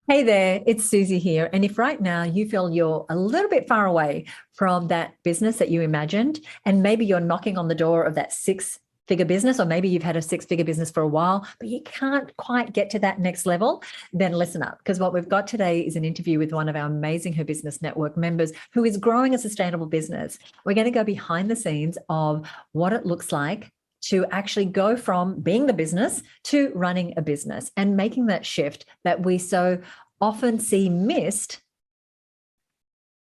Hey there, it's Susie here. And if right now you feel you're a little bit far away from that business that you imagined, and maybe you're knocking on the door of that six-figure business, or maybe you've had a six-figure business for a while, but you can't quite get to that next level, then listen up, because what we've got today is an interview with one of our amazing Her Business Network members who is growing a sustainable business. We're going to go behind the scenes of what it looks like to actually go from being the business to running a business and making that shift that we so often see missed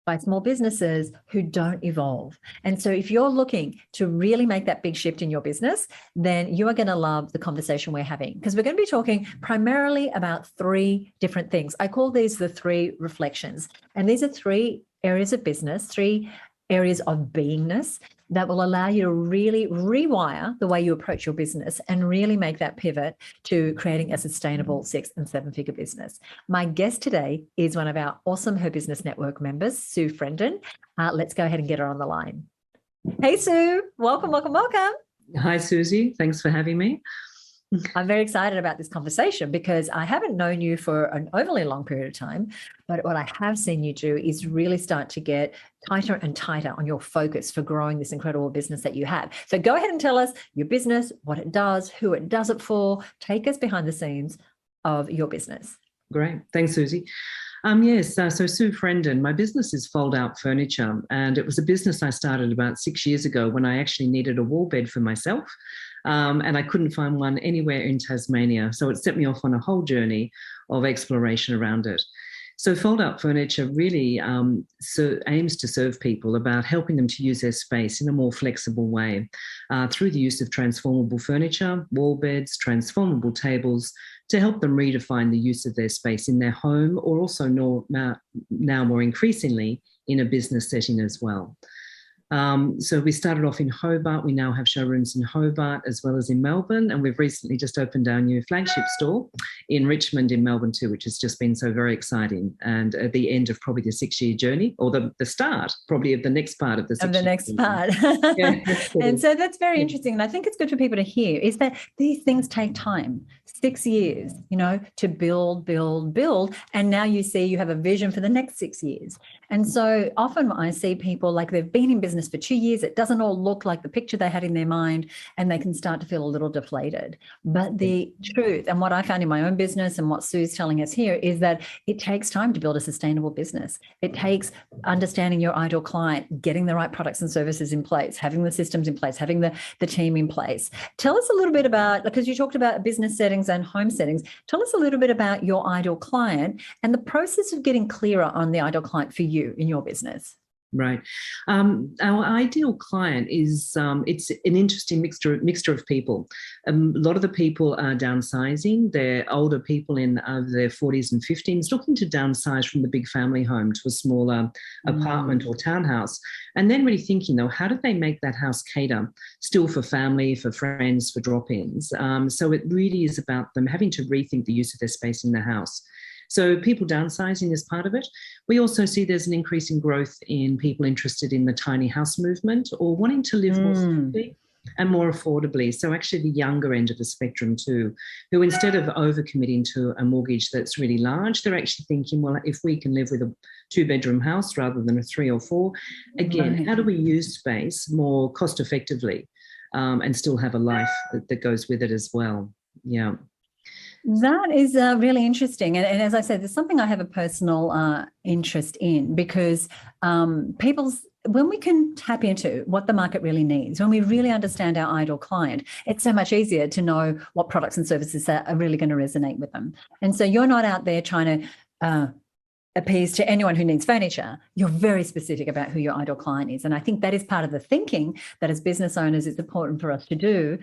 by small businesses who don't evolve. And so if you're looking to really make that big shift in your business, then you are going to love the conversation we're having, because we're going to be talking primarily about three different things. I call these the three reflections. And these are three areas of business, three areas of beingness that will allow you to really rewire the way you approach your business and really make that pivot to creating a sustainable 6- and 7-figure business. My guest today is one of our awesome Her Business Network members, Sue Frendin. Let's go ahead and get her on the line. Hey, Sue. Welcome, welcome, welcome. Hi, Susie. Thanks for having me. I'm very excited about this conversation because I haven't known you for an overly long period of time, but what I have seen you do is really start to get tighter and tighter on your focus for growing this incredible business that you have. So go ahead and tell us your business, what it does, who it does it for. Take us behind the scenes of your business. Great. Thanks, Susie. Yes, so Sue Frendin, my business is Fold Out Furniture, and it was a business I started about 6 years ago when I actually needed a wall bed for myself. And I couldn't find one anywhere in Tasmania. So it set me off on a whole journey of exploration around it. So Fold Out Furniture really aims to serve people about helping them to use their space in a more flexible way through the use of transformable furniture, wall beds, transformable tables, to help them redefine the use of their space in their home, or also now more increasingly in a business setting as well. So we started off in Hobart. We now have showrooms in Hobart as well as in Melbourne. And we've recently just opened our new flagship store in Richmond in Melbourne too, which has just been so very exciting. And at the end of probably the 6-year journey, or the start probably of the next part of the 6 year the next part. Yeah, and so that's very interesting. And I think it's good for people to hear is that these things take time. 6 years, to build. And now you see you have a vision for the next 6 years. And so often I see people like they've been in business for 2 years. It doesn't all look like the picture they had in their mind, and they can start to feel a little deflated. But the truth, and what I found in my own business and what Sue's telling us here, is that it takes time to build a sustainable business. It takes understanding your ideal client, getting the right products and services in place, having the systems in place, having the team in place. Tell us a little bit about, because you talked about business settings and home settings. Tell us a little bit about your ideal client and the process of getting clearer on the ideal client for you in your business. Right. Our ideal client is, it's an interesting mixture of people. A lot of the people are downsizing. They're older people in their 40s and 50s looking to downsize from the big family home to a smaller apartment or townhouse. And then really thinking, though, how do they make that house cater still for family, for friends, for drop-ins? So it really is about them having to rethink the use of their space in the house. So people downsizing is part of it. We also see there's an increasing growth in people interested in the tiny house movement or wanting to live more simply and more affordably. So actually the younger end of the spectrum too, who instead of overcommitting to a mortgage that's really large, they're actually thinking, well, if we can live with a 2-bedroom house rather than a 3 or 4, again, how do we use space more cost effectively and still have a life that goes with it as well? Yeah. That is really interesting. And as I said, there's something I have a personal interest in, because when we can tap into what the market really needs, when we really understand our ideal client, it's so much easier to know what products and services are really going to resonate with them. And so you're not out there trying to appease to anyone who needs furniture. You're very specific about who your ideal client is. And I think that is part of the thinking that as business owners, it's important for us to do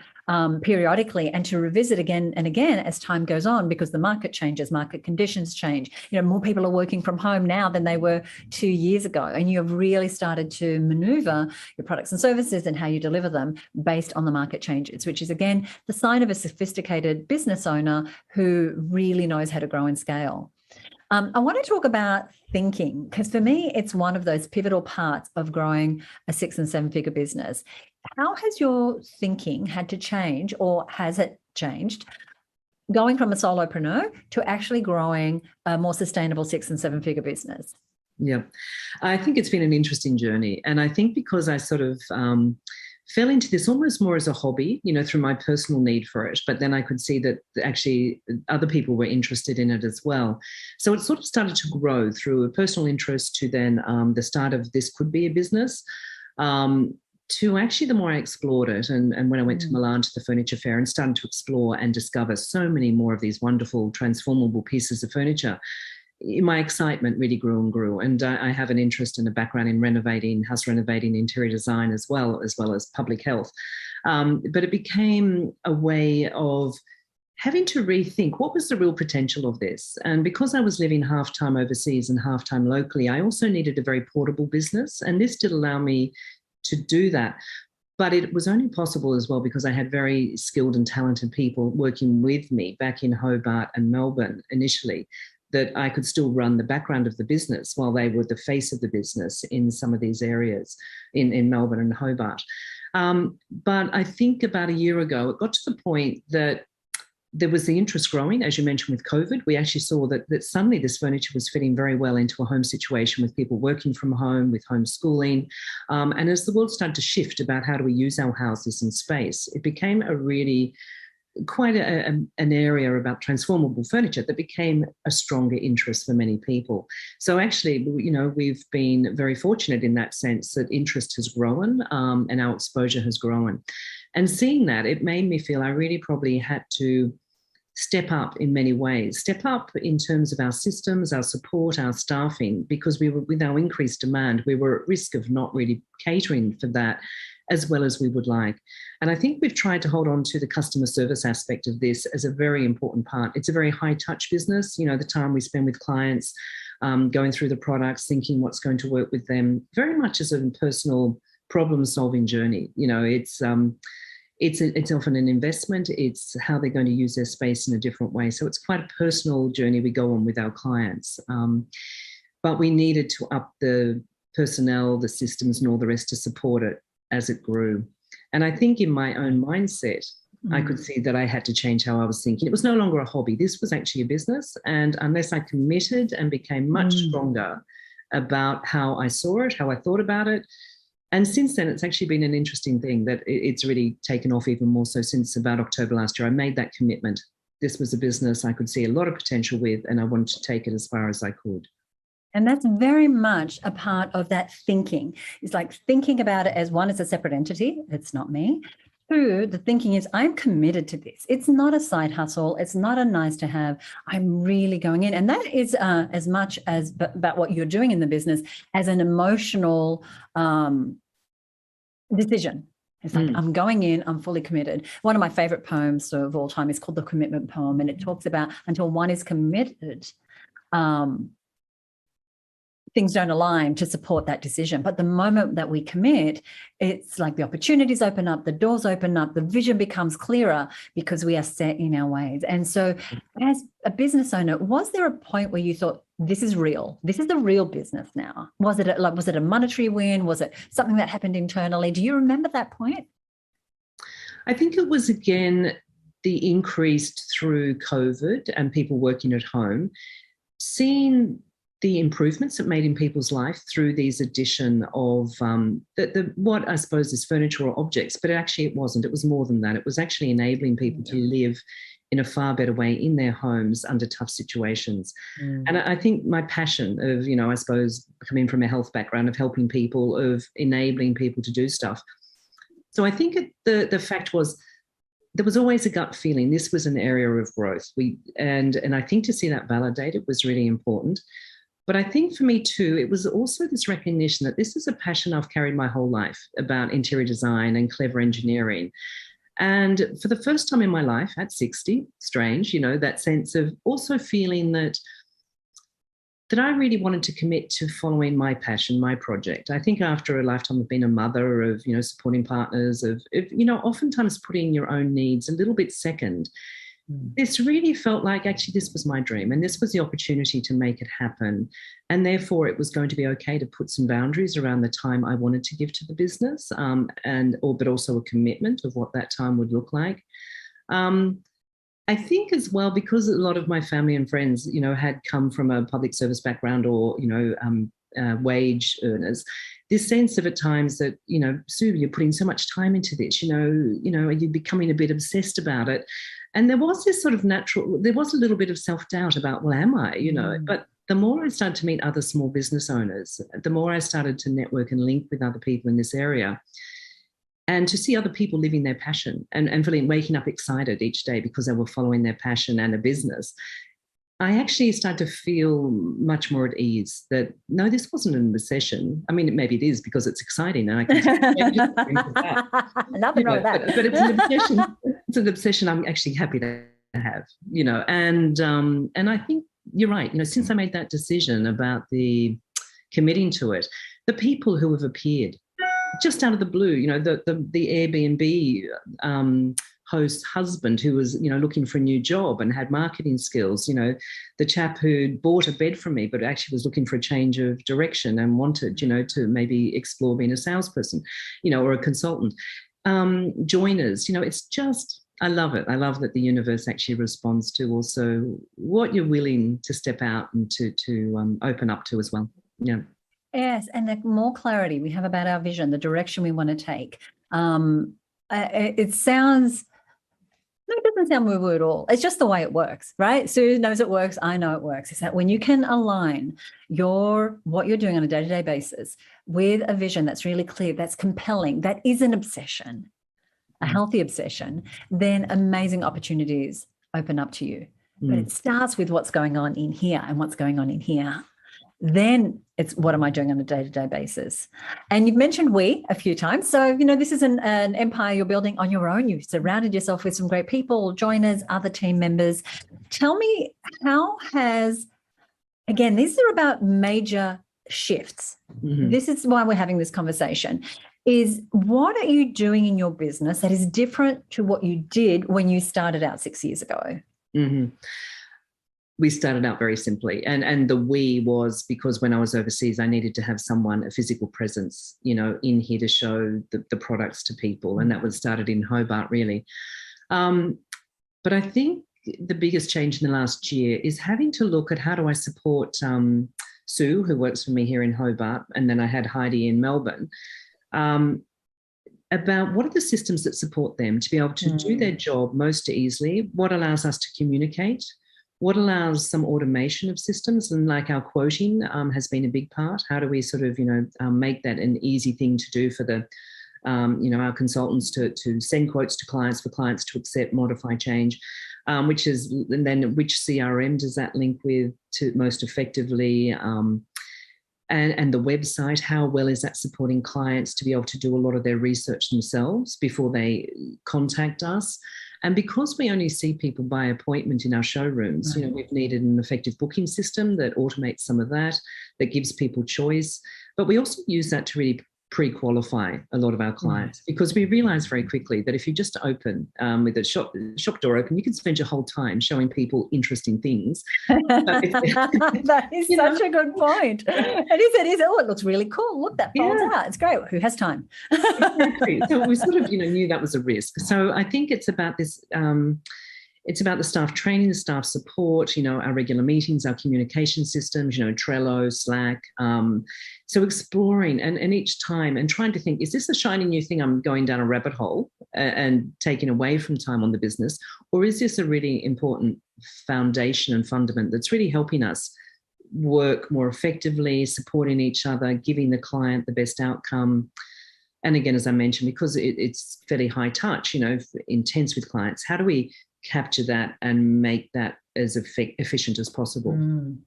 periodically, and to revisit again and again as time goes on, because the market changes, market conditions change. More people are working from home now than they were 2 years ago. And you've really started to maneuver your products and services and how you deliver them based on the market changes, which is, again, the sign of a sophisticated business owner who really knows how to grow and scale. I want to talk about thinking, because for me, it's one of those pivotal parts of growing a 6- and 7-figure business. How has your thinking had to change, or has it changed going from a solopreneur to actually growing a more sustainable 6 and 7 figure business? Yeah, I think it's been an interesting journey. And I think because I sort of fell into this almost more as a hobby, through my personal need for it. But then I could see that actually other people were interested in it as well. So it sort of started to grow through a personal interest to then the start of this could be a business. To actually, the more I explored it, and when I went to Milan to the furniture fair and started to explore and discover so many more of these wonderful transformable pieces of furniture, my excitement really grew and grew. And I have an interest and a background in house renovating, interior design as well as public health. But it became a way of having to rethink what was the real potential of this. And because I was living half-time overseas and half-time locally, I also needed a very portable business. And this did allow me to do that. But it was only possible as well because I had very skilled and talented people working with me back in Hobart and Melbourne initially, that I could still run the background of the business while they were the face of the business in some of these areas in Melbourne and Hobart. But I think about a year ago, it got to the point that there was the interest growing, as you mentioned, with COVID. We actually saw that suddenly this furniture was fitting very well into a home situation with people working from home, with homeschooling. And as the world started to shift about how do we use our houses and space, it became a really quite an area about transformable furniture that became a stronger interest for many people. So actually, we've been very fortunate in that sense that interest has grown and our exposure has grown. And seeing that, it made me feel I really probably had to step up in many ways, step up in terms of our systems, our support, our staffing, because we were, with our increased demand, we were at risk of not really catering for that as well as we would like. And I think we've tried to hold on to the customer service aspect of this as a very important part. It's a very high touch business. The time we spend with clients, going through the products, thinking what's going to work with them, very much as a personal problem solving journey. It's often an investment. It's how they're going to use their space in a different way. So it's quite a personal journey we go on with our clients. But we needed to up the personnel, the systems and all the rest to support it as it grew. And I think in my own mindset, I could see that I had to change how I was thinking. It was no longer a hobby. This was actually a business. And unless I committed and became much stronger about how I saw it, how I thought about it, and since then, it's actually been an interesting thing that it's really taken off even more so since about October last year. I made that commitment. This was a business I could see a lot of potential with, and I wanted to take it as far as I could. And that's very much a part of that thinking. It's like thinking about it as one, as a separate entity. It's not me. Two, the thinking is I'm committed to this. It's not a side hustle. It's not a nice to have. I'm really going in. And that is as much as about what you're doing in the business as an emotional decision. It's like, I'm going in, I'm fully committed. One of my favorite poems of all time is called The Commitment Poem. And it talks about until one is committed, things don't align to support that decision. But the moment that we commit, it's like the opportunities open up, the doors open up, the vision becomes clearer because we are set in our ways. And so as a business owner, was there a point where you thought, this is real? This is the real business now? Was it a monetary win? Was it something that happened internally? Do you remember that point? I think it was, again, the increased through COVID and people working at home, seeing the improvements it made in people's life through these addition of what I suppose is furniture or objects, but actually it wasn't. It was more than that. It was actually enabling people to live in a far better way in their homes under tough situations. And I think my passion of, I suppose, coming from a health background, of helping people, of enabling people to do stuff. So I think the fact was, there was always a gut feeling this was an area of growth. And I think to see that validated was really important. But I think for me too, it was also this recognition that this is a passion I've carried my whole life about interior design and clever engineering. And for the first time in my life at 60, strange, that sense of also feeling that I really wanted to commit to following my passion, my project. I think after a lifetime of being a mother, of, supporting partners, of oftentimes putting your own needs a little bit second, this really felt like actually this was my dream and this was the opportunity to make it happen. And therefore it was going to be okay to put some boundaries around the time I wanted to give to the business, but also a commitment of what that time would look like. And I think as well, because a lot of my family and friends, had come from a public service background or, wage earners, this sense of at times that, Sue, you're putting so much time into this, are you becoming a bit obsessed about it? And there was this sort of there was a little bit of self-doubt about, well, am I, but the more I started to meet other small business owners, the more I started to network and link with other people in this area, and to see other people living their passion and waking up excited each day because they were following their passion and a business, I actually started to feel much more at ease that, no, this wasn't an obsession. I mean, maybe it is because it's exciting and I can nothing wrong with that. But it's an obsession. It's an obsession I'm actually happy to have, and I think you're right. Since I made that decision about committing to it, the people who have appeared just out of the blue, the Airbnb host's husband who was, looking for a new job and had marketing skills, the chap who bought a bed from me but actually was looking for a change of direction and wanted, to maybe explore being a salesperson, or a consultant. Joiners, it's just, I love it. I love that the universe actually responds to also what you're willing to step out and to open up to as well. Yeah. Yes, and the more clarity we have about our vision, the direction we want to take. It sounds, no, it doesn't sound woo-woo at all. It's just the way it works, right? Sue knows it works. I know it works. It's that when you can align what you're doing on a day-to-day basis with a vision that's really clear, that's compelling, that is an obsession, a healthy obsession, then amazing opportunities open up to you. But it starts with what's going on in here and what's going on in here. Then it's what am I doing on a day-to-day basis? And you've mentioned we a few times. So, this is an empire you're building on your own. You've surrounded yourself with some great people, joiners, other team members. Tell me, again, these are about major shifts. Mm-hmm. This is why we're having this conversation, is what are you doing in your business that is different to what you did when you started out 6 years ago? Mm-hmm. We started out very simply. And the we was because when I was overseas, I needed to have a physical presence, in here to show the products to people. And that was started in Hobart, really. But I think the biggest change in the last year is having to look at how do I support Sue, who works for me here in Hobart, and then I had Heidi in Melbourne, about what are the systems that support them to be able to do their job most easily, what allows us to communicate, what allows some automation of systems, and like our quoting has been a big part. How do we sort of, make that an easy thing to do for our consultants to send quotes to clients, for clients to accept, modify, change, and then which CRM does that link with to most effectively, and the website, how well is that supporting clients to be able to do a lot of their research themselves before they contact us. And because we only see people by appointment in our showrooms, we've needed an effective booking system that automates some of that gives people choice. But we also use that to really pre-qualify a lot of our clients, because we realize very quickly that if you just open with the shop door open, you can spend your whole time showing people interesting things. That is such a good point. It is. Oh, it looks really cool. Look, that folds out. It's great. Who has time? Exactly. So we sort of, knew that was a risk. So I think it's about this. It's about the staff training, the staff support, our regular meetings, our communication systems, Trello, Slack. So exploring and each time and trying to think, is this a shiny new thing I'm going down a rabbit hole and taking away from time on the business? Or is this a really important foundation and fundament that's really helping us work more effectively, supporting each other, giving the client the best outcome? And again, as I mentioned, because it's fairly high touch, intense with clients, how do we capture that and make that as efficient as possible?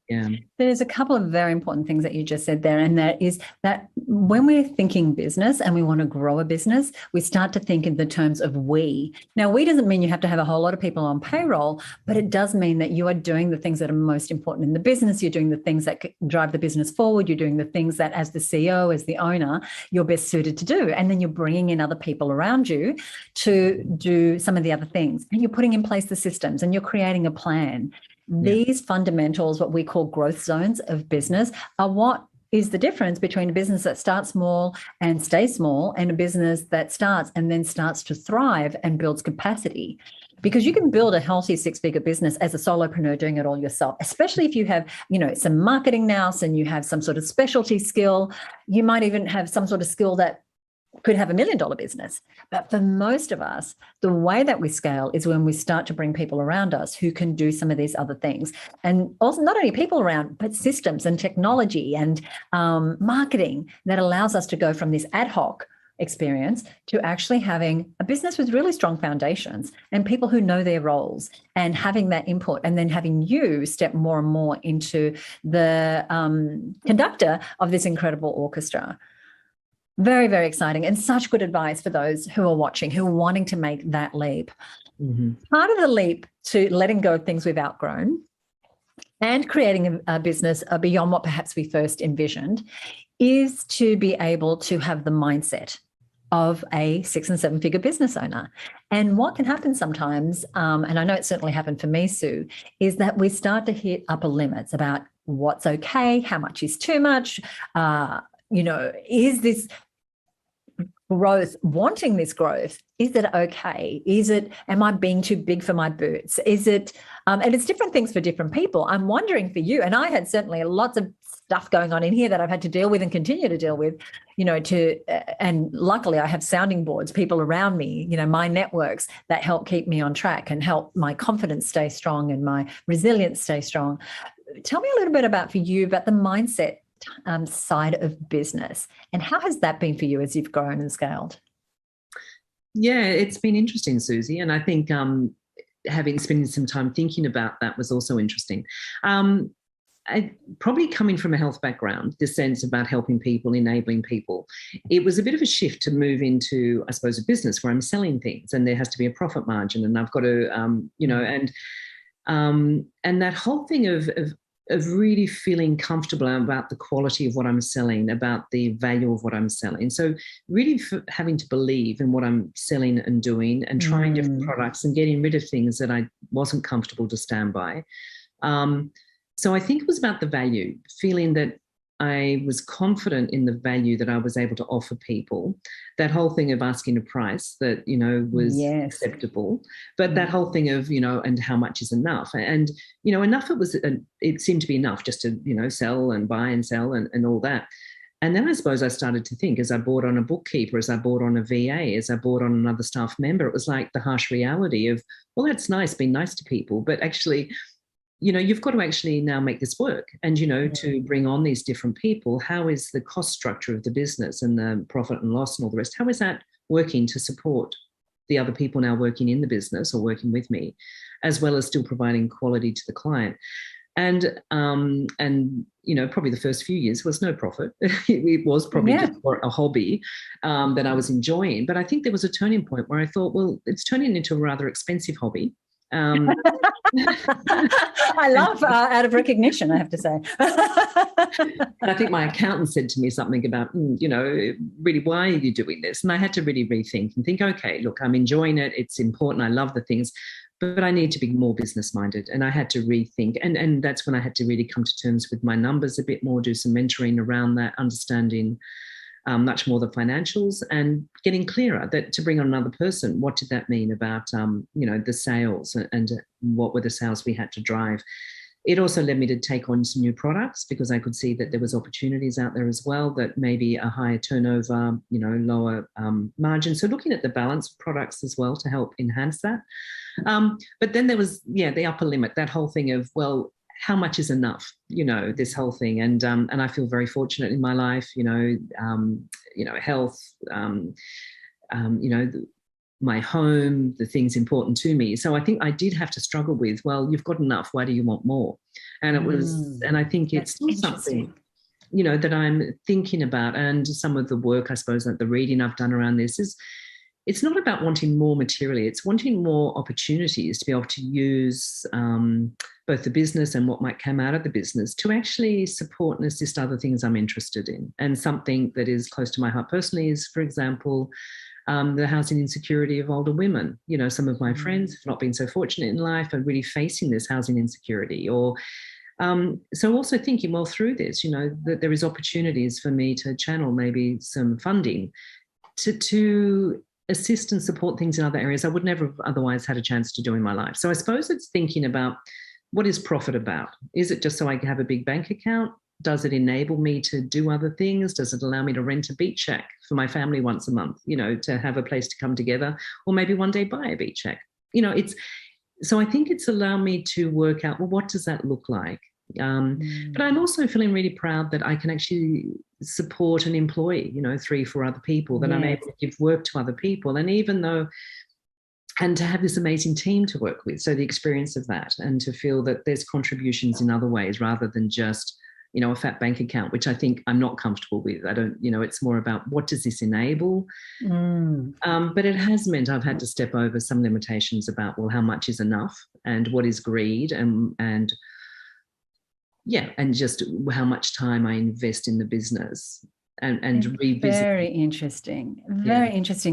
Yeah. There's a couple of very important things that you just said there, and that is that when we're thinking business and we want to grow a business, we start to think in the terms of we. Now, we doesn't mean you have to have a whole lot of people on payroll, but it does mean that you are doing the things that are most important in the business. You're doing the things that drive the business forward. You're doing the things that, as the CEO, as the owner, you're best suited to do. And then you're bringing in other people around you to do some of the other things. And you're putting in place the systems and you're creating a plan. These fundamentals, what we call growth zones of business, are what is the difference between a business that starts small and stays small and a business that starts and then starts to thrive and builds capacity. because you can build a healthy six-figure business as a solopreneur doing it all yourself, especially if you have, some marketing nous and you have some sort of specialty skill. You might even have some sort of skill that could have $1 million business. But for most of us, the way that we scale is when we start to bring people around us who can do some of these other things. And also not only people around, but systems and technology and marketing that allows us to go from this ad hoc experience to actually having a business with really strong foundations and people who know their roles and having that input, and then having you step more and more into the conductor of this incredible orchestra. Very, very exciting, and such good advice for those who are watching, who are wanting to make that leap. Mm-hmm. Part of the leap to letting go of things we've outgrown and creating a business beyond what perhaps we first envisioned is to be able to have the mindset of a 6- and 7-figure business owner. And what can happen sometimes, and I know it certainly happened for me, Sue, is that we start to hit upper limits about what's okay, how much is too much, is this growth, wanting this growth, is it okay? Am I being too big for my boots? Is it, and it's different things for different people. I'm wondering for you, and I had certainly lots of stuff going on in here that I've had to deal with and continue to deal with, and luckily I have sounding boards, people around me, my networks that help keep me on track and help my confidence stay strong and my resilience stay strong. Tell me a little bit about the mindset side of business, and how has that been for you as you've grown and scaled? Yeah, it's been interesting, Susie, and I think spending some time thinking about that was also interesting. Probably coming from a health background, this sense about helping people, enabling people, it was a bit of a shift to move into, I suppose, a business where I'm selling things and there has to be a profit margin, and I've got to, and that whole thing of really feeling comfortable about the quality of what I'm selling, about the value of what I'm selling. So really having to believe in what I'm selling and doing, and trying different products and getting rid of things that I wasn't comfortable to stand by. So I think it was about the value, feeling that I was confident in the value that I was able to offer people. That whole thing of asking a price that, was acceptable, but that whole thing of, and how much is enough? And, enough, it seemed to be enough just to, sell and buy and sell and all that. And then I suppose I started to think, as I bought on a bookkeeper, as I bought on a VA, as I bought on another staff member, it was like the harsh reality of, well, that's nice, being nice to people, but actually, you've got to actually now make this work. And, to bring on these different people, how is the cost structure of the business and the profit and loss and all the rest, how is that working to support the other people now working in the business or working with me, as well as still providing quality to the client? And probably the first few years was no profit. It was probably just a hobby that I was enjoying. But I think there was a turning point where I thought, well, it's turning into a rather expensive hobby. I laugh out of recognition, I have to say. I think my accountant said to me something about, really, why are you doing this? And I had to really rethink and think, okay, look, I'm enjoying it. It's important. I love the things, but I need to be more business minded. And I had to rethink. And that's when I had to really come to terms with my numbers a bit more, do some mentoring around that, understanding much more the financials, and getting clearer that to bring on another person, what did that mean about, the sales and what were the sales we had to drive. It also led me to take on some new products because I could see that there was opportunities out there as well, that maybe a higher turnover, lower margin. So looking at the balance of products as well to help enhance that. But then there was, the upper limit, that whole thing of, well, how much is enough, this whole thing. And I feel very fortunate in my life, health, my home, the things important to me. So I think I did have to struggle with, well, you've got enough, why do you want more? And it was, and I think it's still something, that I'm thinking about. And some of the work, I suppose, like the reading I've done around this is, it's not about wanting more materially, it's wanting more opportunities to be able to use both the business and what might come out of the business to actually support and assist other things I'm interested in. And something that is close to my heart personally is, for example, the housing insecurity of older women. Some of my friends have not been so fortunate in life are really facing this housing insecurity. Or so also thinking, well, through this, that there is opportunities for me to channel maybe some funding to assist and support things in other areas I would never have otherwise had a chance to do in my life. So I suppose it's thinking about, what is profit about? Is it just so I can have a big bank account? Does it enable me to do other things? Does it allow me to rent a beach shack for my family once a month, to have a place to come together, or maybe one day buy a beach shack? So I think it's allowed me to work out, well, what does that look like? But I'm also feeling really proud that I can actually support and employ, 3, 4 other people, that I'm able to give work to other people. And to have this amazing team to work with. So the experience of that, and to feel that there's contributions in other ways rather than just, a fat bank account, which I think I'm not comfortable with. I don't, it's more about, what does this enable? But it has meant I've had to step over some limitations about, well, how much is enough, and what is greed, and just how much time I invest in the business. And revisit. Very interesting,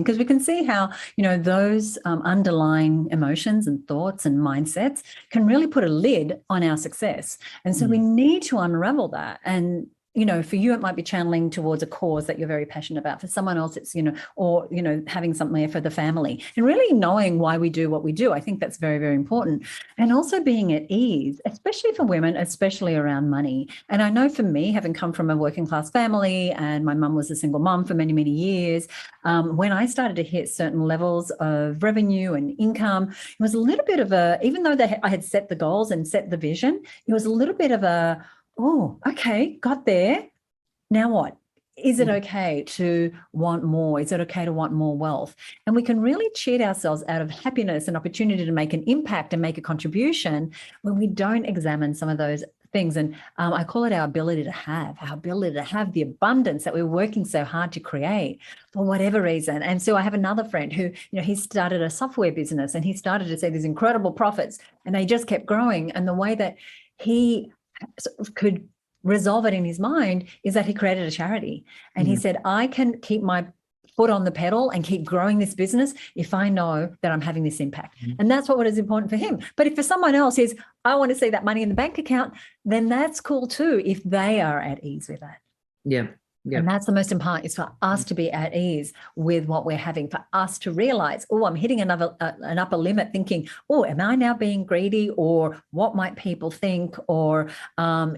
because we can see how, those underlying emotions and thoughts and mindsets can really put a lid on our success. And so we need to unravel that. And for you, it might be channeling towards a cause that you're very passionate about. For someone else, it's, or, having something for the family, and really knowing why we do what we do. I think that's very, very important. And also being at ease, especially for women, especially around money. And I know for me, having come from a working class family, and my mum was a single mum for many, many years, when I started to hit certain levels of revenue and income, it was a little bit of a, even though I had set the goals and set the vision, it was a little bit of a, oh, okay, got there. Now what? Is it okay to want more? Is it okay to want more wealth? And we can really cheat ourselves out of happiness and opportunity to make an impact and make a contribution when we don't examine some of those things. And I call it our ability to have the abundance that we're working so hard to create for whatever reason. And so I have another friend who, he started a software business, and he started to see these incredible profits, and they just kept growing. And the way that he could resolve it in his mind is that he created a charity. And he said, I can keep my foot on the pedal and keep growing this business if I know that I'm having this impact. And that's what is important for him. But if for someone else is, I want to see that money in the bank account, then that's cool too, if they are at ease with that. Yeah. Yep. And that's the most important, is for us to be at ease with what we're having, for us to realize, oh, I'm hitting an upper limit, thinking, oh, am I now being greedy, or what might people think, or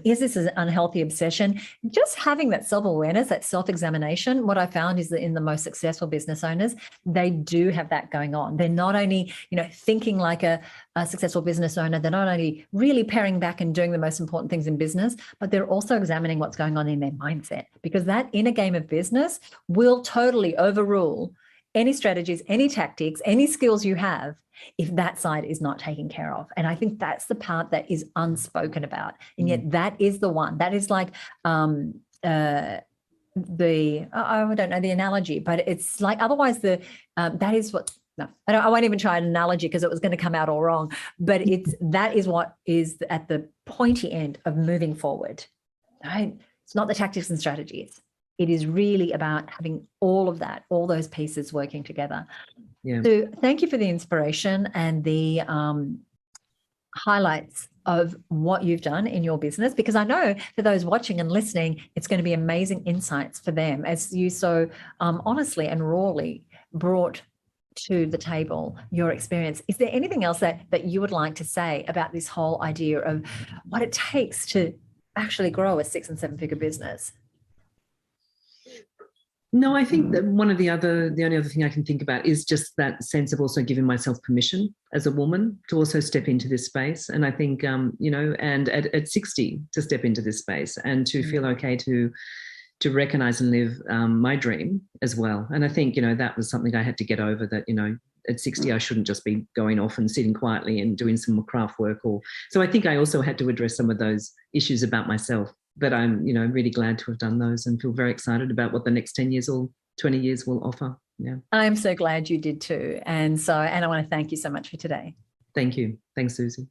is this an unhealthy obsession? Just having that self-awareness, that self-examination, what I found is that in the most successful business owners, they do have that going on. They're not only, thinking like a successful business owner, they're not only really paring back and doing the most important things in business, but they're also examining what's going on in their mindset, because that inner game of business will totally overrule any strategies, any tactics, any skills you have, if that side is not taken care of. And I think that's the part that is unspoken about. And yet that is the one that is like, I don't know the analogy, but it's like, otherwise that is what, no, I won't even try an analogy because it was going to come out all wrong, but that is what is at the pointy end of moving forward, right? It's not the tactics and strategies. It is really about having all of that, all those pieces working together. Yeah. So thank you for the inspiration and the highlights of what you've done in your business, because I know for those watching and listening, it's going to be amazing insights for them as you so honestly and rawly brought to the table your experience. Is there anything else that you would like to say about this whole idea of what it takes to actually grow a 6- and 7-figure business? No, I think that the only other thing I can think about is just that sense of also giving myself permission as a woman to also step into this space. And I think, and at 60 to step into this space and to feel okay to recognize and live my dream as well. And I think, that was something I had to get over, that, at 60, I shouldn't just be going off and sitting quietly and doing some craft work. So I think I also had to address some of those issues about myself. But I'm, really glad to have done those and feel very excited about what the next 10 years or 20 years will offer. Yeah. I'm so glad you did too. And I want to thank you so much for today. Thank you. Thanks, Susie.